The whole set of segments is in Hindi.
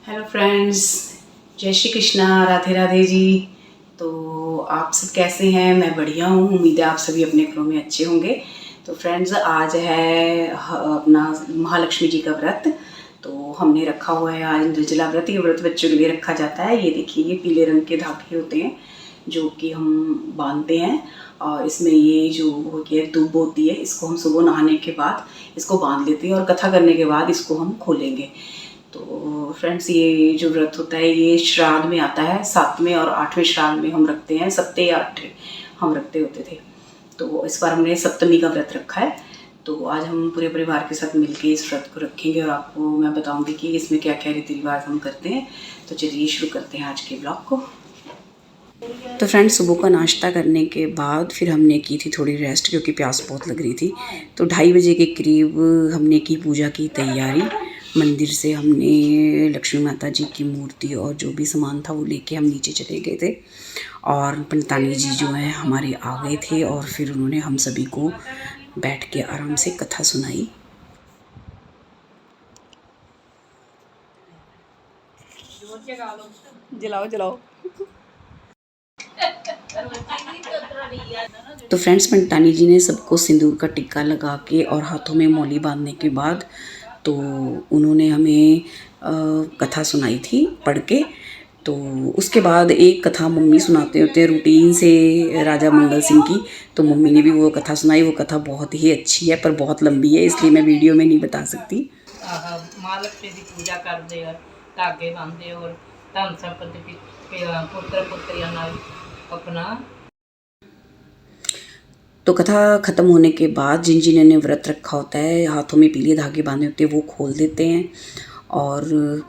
हेलो फ्रेंड्स, जय श्री कृष्णा, राधे राधे जी। तो आप सब कैसे हैं? मैं बढ़िया हूँ। उम्मीद है आप सभी अपने घरों में अच्छे होंगे। तो फ्रेंड्स, आज है अपना महालक्ष्मी जी का व्रत। तो हमने रखा हुआ है आज निर्जला व्रत। ये व्रत बच्चों के लिए रखा जाता है। ये देखिए, ये पीले रंग के धागे होते हैं जो कि हम बांधते हैं, और इसमें ये जो होती है दूब होती है, इसको हम सुबह नहाने के बाद इसको बांध लेते हैं और कथा करने के बाद इसको हम खोलेंगे। तो फ्रेंड्स, ये जो व्रत होता है ये श्राद्ध में आता है। 7वें और 8वें श्राद्ध में हम रखते हैं, 7वें या 8वें हम रखते होते थे। तो इस बार हमने सप्तमी का व्रत रखा है। तो आज हम पूरे परिवार के साथ मिलके इस व्रत को रखेंगे और आपको मैं बताऊंगी कि इसमें क्या क्या रीति रिवाज हम करते हैं। तो चलिए शुरू करते हैं आज के ब्लॉग को। तो फ्रेंड्स, सुबह का नाश्ता करने के बाद फिर हमने की थी थोड़ी रेस्ट, क्योंकि प्यास बहुत लग रही थी। तो 2:30 बजे के करीब हमने की पूजा की तैयारी। मंदिर से हमने लक्ष्मी माता जी की मूर्ति और जो भी सामान था वो लेके हम नीचे चले गए थे, और पंडितानी जी जो हैं हमारे आ गए थे, और फिर उन्होंने हम सभी को बैठ के आराम से कथा सुनाई। जलाओ जलाओ। तो फ्रेंड्स, पंडितानी जी ने सबको सिंदूर का टिक्का लगा के और हाथों में मौली बांधने के बाद तो उन्होंने हमें कथा सुनाई थी पढ़ के। तो उसके बाद एक कथा मम्मी सुनाते होते हैं रूटीन से, राजा मंगल सिंह की। तो मम्मी ने भी वो कथा सुनाई। वो कथा बहुत ही अच्छी है पर बहुत लंबी है, इसलिए मैं वीडियो में नहीं बता सकती। महालक्ष्मी की पूजा करते और धागे बांधे और धन संपत्ति पुत्र पुत्रियां अपना। तो कथा ख़त्म होने के बाद जिन जिन्होंने व्रत रखा होता है, हाथों में पीले धागे बांधे होते हैं, वो खोल देते हैं। और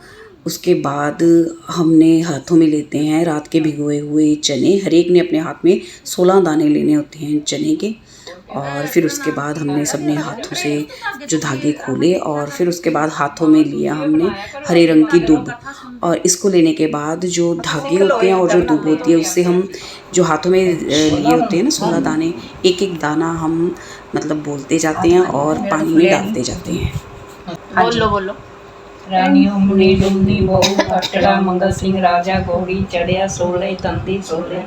उसके बाद हमने हाथों में लेते हैं रात के भिगोए हुए चने। हर एक ने अपने हाथ में 16 दाने लेने होते हैं चने के। और फिर उसके बाद हमने सबने हाथों से जो धागे खोले, और फिर उसके बाद हाथों में लिया हमने हरे रंग की दूब। और इसको लेने के बाद जो धागे होते हैं और जो दूब होती है, उससे हम जो हाथों में लिए होते हैं ना 16 दाने, एक एक दाना हम मतलब बोलते जाते हैं और पानी में डालते जाते हैं। बोलो बोलो। रानी उमनी डुमनी बहु अटड़ा मंगल सिंह राजा घोड़ी चढ़िया सोले तंदी सोले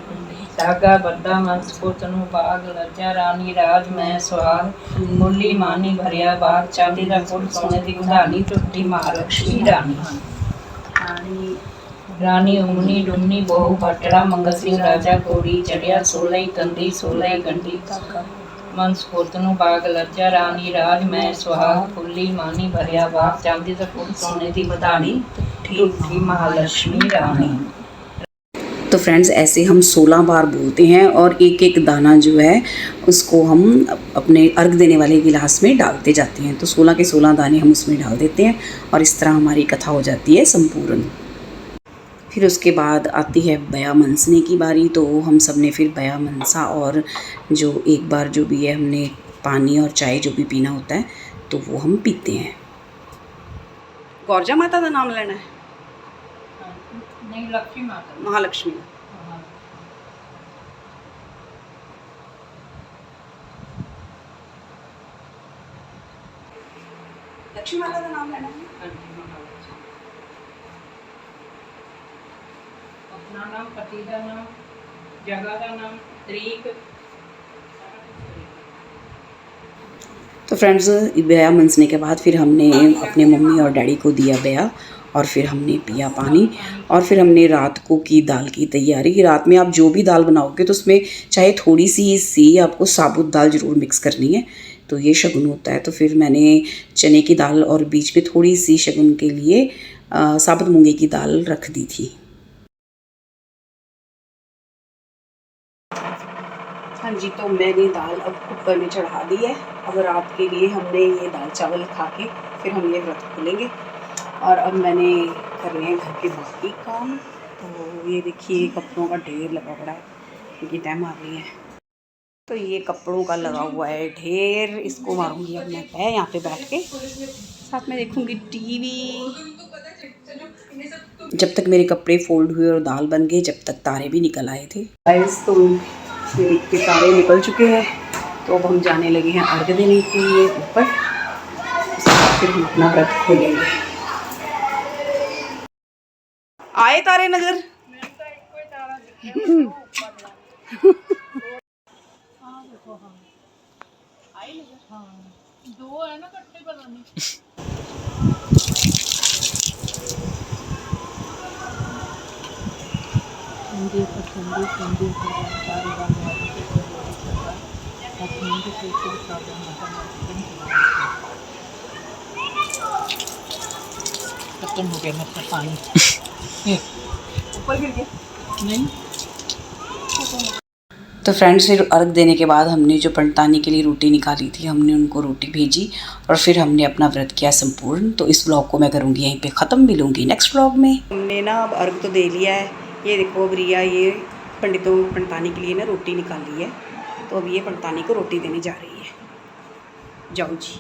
धागा बद्दा मनस्फुत नु बाग लज्जा रानी राज मैं स्वाद मुरली मानी भरिया बाग चांदी दा फुल सोने दी उधानी टुट्टी महालक्ष्मी रानी रानी उमनी डुमनी बहु अटड़ा मंगल सिंह राजा घोड़ी चढ़िया सोले तंदी सोले गंडी मनस्फुत नु बाग लज्जा रानी राज मैं सुहाग फुल्ली मानी भरिया बाग चांदी दा फुल सोने दी बधानी टुट्टी महालक्ष्मी रानी। तो फ्रेंड्स, ऐसे हम 16 बार बोलते हैं और एक एक दाना जो है उसको हम अपने अर्घ देने वाले गिलास में डालते जाते हैं। तो 16 के 16 दाने हम उसमें डाल देते हैं और इस तरह हमारी कथा हो जाती है संपूर्ण। फिर उसके बाद आती है बया मनसने की बारी। तो हम सब ने फिर बया मनसा, और जो एक बार जो भी है हमने पानी और चाय जो भी पीना होता है तो वो हम पीते हैं। गौरजा माता का नाम लेना है? नहीं, लक्ष्मी माता, महालक्ष्मी। लक्ष्मी माता का नाम लेना है। अपना नाम, पति का नाम, जगह का नाम, तरीक। तो फ्रेंड्स, बया मनसने के बाद फिर हमने अपने मम्मी और डैडी को दिया बया, और फिर हमने पिया पानी, और फिर हमने रात को की दाल की तैयारी। रात में आप जो भी दाल बनाओगे तो उसमें चाहे थोड़ी सी आपको साबुत दाल ज़रूर मिक्स करनी है। तो ये शगुन होता है। तो फिर मैंने चने की दाल और बीच में थोड़ी सी शगुन के लिए साबुत मूंगे की दाल रख दी थी। हाँ जी, तो मैंने दाल अब कुकर में चढ़ा दी है। अब रात के लिए हमने ये दाल चावल खा के फिर हम ये व्रत खोलेंगे। और अब मैंने कर रहे हैं घर के बाकी काम। तो ये देखिए, कपड़ों का ढेर लगा पड़ा है क्योंकि टाइम आ रही है। तो ये कपड़ों का लगा हुआ है ढेर, इसको मारूंगी अब मैं तय यहाँ पे बैठ के, साथ में देखूंगी टीवी। जब तक मेरे कपड़े फोल्ड हुए और दाल बन गई, जब तक तारे भी निकल आए थे। तो के तारे निकल चुके हैं। तो अब हम जाने लगे हैं अर्घ देने के लिए ऊपर। उसके बाद फिर हम अपना व्रत खोलेंगे। आए तारे नजर? खत्म हो गया मतलब पानी ऊपर गिर गया। नहीं। तो फ्रेंड्स फिर अर्घ देने के बाद हमने जो पंडतानी के लिए रोटी निकाली थी, हमने उनको रोटी भेजी और फिर हमने अपना व्रत किया संपूर्ण। तो इस ब्लॉग को मैं करूँगी यहीं पे ख़त्म, मिलूँगी नेक्स्ट ब्लॉग में। हमने ना अब अर्घ तो दे लिया है। ये देखो अब रिया ये पंडतानी के लिए ना रोटी निकाली है, तो अब ये पंडतानी को रोटी देने जा रही है। जाओ जी।